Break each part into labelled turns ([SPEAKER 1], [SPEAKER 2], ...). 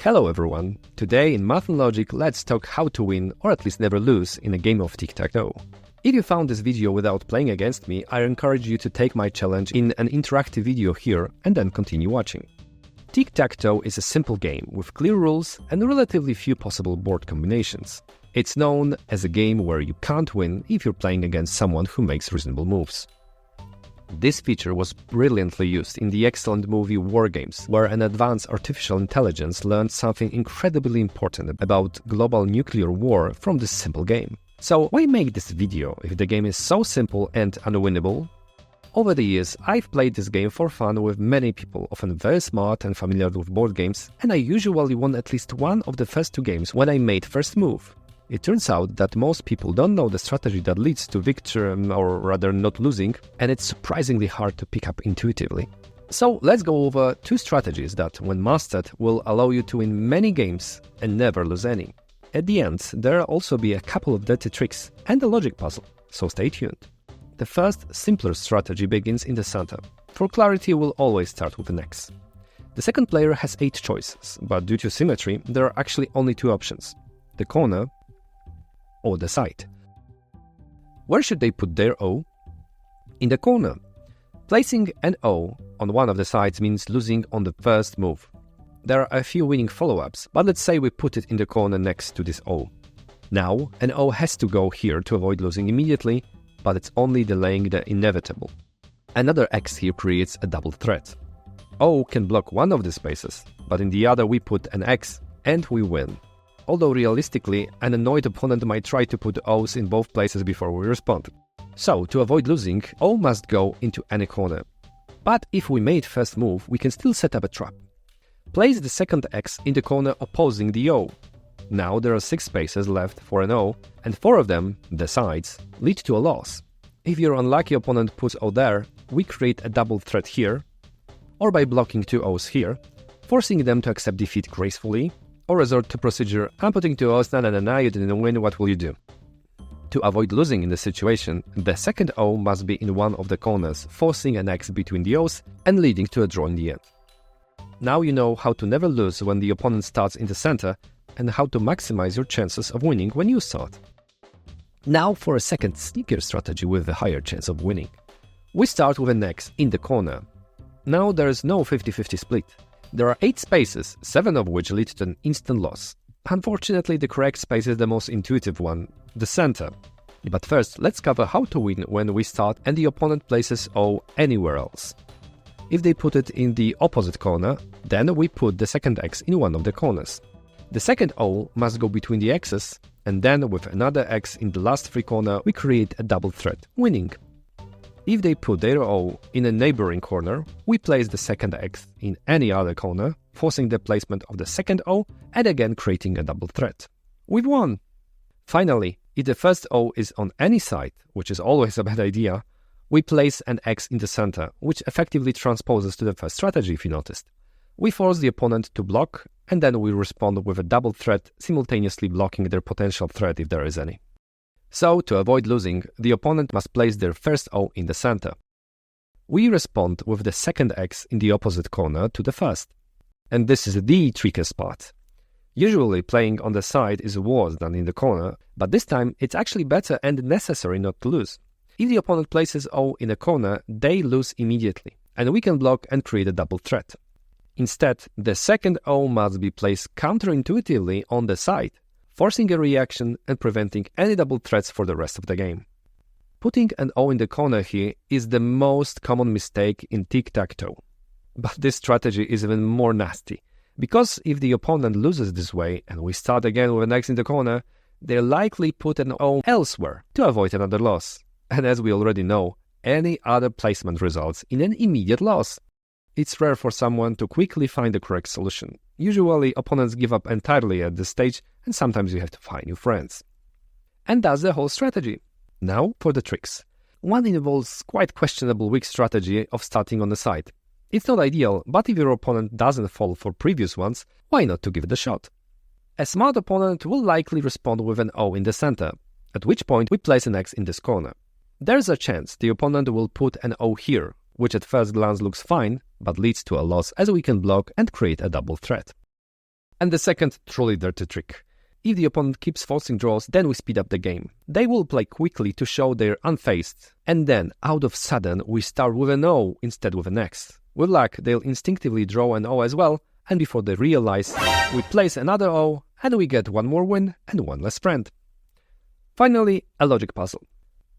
[SPEAKER 1] Hello everyone! Today in Math and Logic, let's talk how to win or at least never lose in a game of tic-tac-toe. If you found this video without playing against me, I encourage you to take my challenge in an interactive video here and then continue watching. Tic-tac-toe is a simple game with clear rules and relatively few possible board combinations. It's known as a game where you can't win if you're playing against someone who makes reasonable moves. This feature was brilliantly used in the excellent movie War Games, where an advanced artificial intelligence learned something incredibly important about global nuclear war from this simple game. So why make this video if the game is so simple and unwinnable? Over the years, I've played this game for fun with many people, often very smart and familiar with board games, and I usually won at least one of the first two games when I made first move. It turns out that most people don't know the strategy that leads to victory, or rather not losing, and it's surprisingly hard to pick up intuitively. So let's go over two strategies that, when mastered, will allow you to win many games and never lose any. At the end, there'll also be a couple of dirty tricks and a logic puzzle, so stay tuned. The first, simpler strategy begins in the center. For clarity, we'll always start with an X. The second player has 8 choices, but due to symmetry, there are actually only 2 options: the corner or the side. Where should they put their O? In the corner. Placing an O on one of the sides means losing on the first move. There are a few winning follow-ups, but let's say we put it in the corner next to this O. Now, an O has to go here to avoid losing immediately, but it's only delaying the inevitable. Another X here creates a double threat. O can block one of the spaces, but in the other we put an X and we win. Although realistically, an annoyed opponent might try to put O's in both places before we respond. So, to avoid losing, O must go into any corner. But if we made first move, we can still set up a trap. Place the second X in the corner opposing the O. Now there are 6 spaces left for an O, and 4 of them, the sides, lead to a loss. If your unlucky opponent puts O there, we create a double threat here, or by blocking 2 O's here, forcing them to accept defeat gracefully, or resort to procedure, I'm putting 2 O's, you didn't win, what will you do? To avoid losing in this situation, the second O must be in one of the corners, forcing an X between the O's and leading to a draw in the end. Now you know how to never lose when the opponent starts in the center, and how to maximize your chances of winning when you start. Now for a second sneakier strategy with a higher chance of winning. We start with an X in the corner. Now there is no 50-50 split. There are 8 spaces, 7 of which lead to an instant loss. Unfortunately, the correct space is the most intuitive one, the center. But first, let's cover how to win when we start and the opponent places O anywhere else. If they put it in the opposite corner, then we put the second X in one of the corners. The second O must go between the X's, and then with another X in the last free corner, we create a double threat, winning. If they put their O in a neighboring corner, we place the second X in any other corner, forcing the placement of the second O and again creating a double threat. We've won! Finally, if the first O is on any side, which is always a bad idea, we place an X in the center, which effectively transposes to the first strategy if you noticed. We force the opponent to block, and then we respond with a double threat, simultaneously blocking their potential threat if there is any. So, to avoid losing, the opponent must place their first O in the center. We respond with the second X in the opposite corner to the first. And this is the trickiest part. Usually playing on the side is worse than in the corner, but this time it's actually better and necessary not to lose. If the opponent places O in a corner, they lose immediately, and we can block and create a double threat. Instead, the second O must be placed counterintuitively on the side, forcing a reaction and preventing any double threats for the rest of the game. Putting an O in the corner here is the most common mistake in tic-tac-toe. But this strategy is even more nasty, because if the opponent loses this way and we start again with an X in the corner, they'll likely put an O elsewhere to avoid another loss. And as we already know, any other placement results in an immediate loss. It's rare for someone to quickly find the correct solution. Usually, opponents give up entirely at this stage, and sometimes you have to find new friends. And that's the whole strategy. Now for the tricks. One involves quite questionable weak strategy of starting on the side. It's not ideal, but if your opponent doesn't fall for previous ones, why not to give it a shot? A smart opponent will likely respond with an O in the center, at which point we place an X in this corner. There's a chance the opponent will put an O here, which at first glance looks fine, but leads to a loss as we can block and create a double threat. And the second, truly dirty trick. If the opponent keeps forcing draws, then we speed up the game. They will play quickly to show they're unfazed. And then, out of sudden, we start with an O instead with an X. With luck, they'll instinctively draw an O as well, and before they realize, we place another O, and we get one more win and one less friend. Finally, a logic puzzle.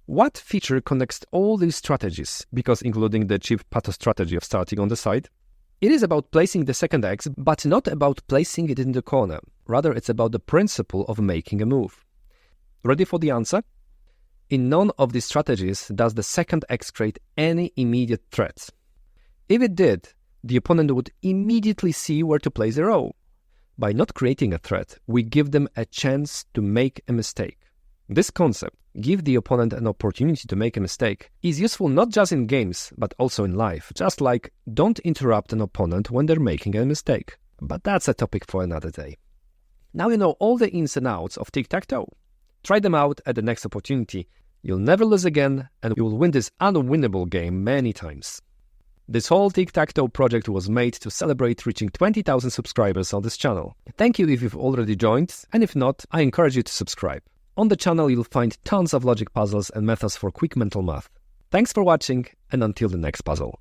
[SPEAKER 1] What feature connects all these strategies, because including the cheap Patostrategy of starting on the side? It is about placing the second X, but not about placing it in the corner. Rather, it's about the principle of making a move. Ready for the answer? In none of these strategies does the second X create any immediate threat. If it did, the opponent would immediately see where to place their O. By not creating a threat, we give them a chance to make a mistake. This concept, give the opponent an opportunity to make a mistake, is useful not just in games, but also in life, just like don't interrupt an opponent when they're making a mistake. But that's a topic for another day. Now you know all the ins and outs of tic-tac-toe. Try them out at the next opportunity. You'll never lose again, and you will win this unwinnable game many times. This whole tic-tac-toe project was made to celebrate reaching 20,000 subscribers on this channel. Thank you if you've already joined, and if not, I encourage you to subscribe. On the channel you'll find tons of logic puzzles and methods for quick mental math. Thanks for watching, and until the next puzzle.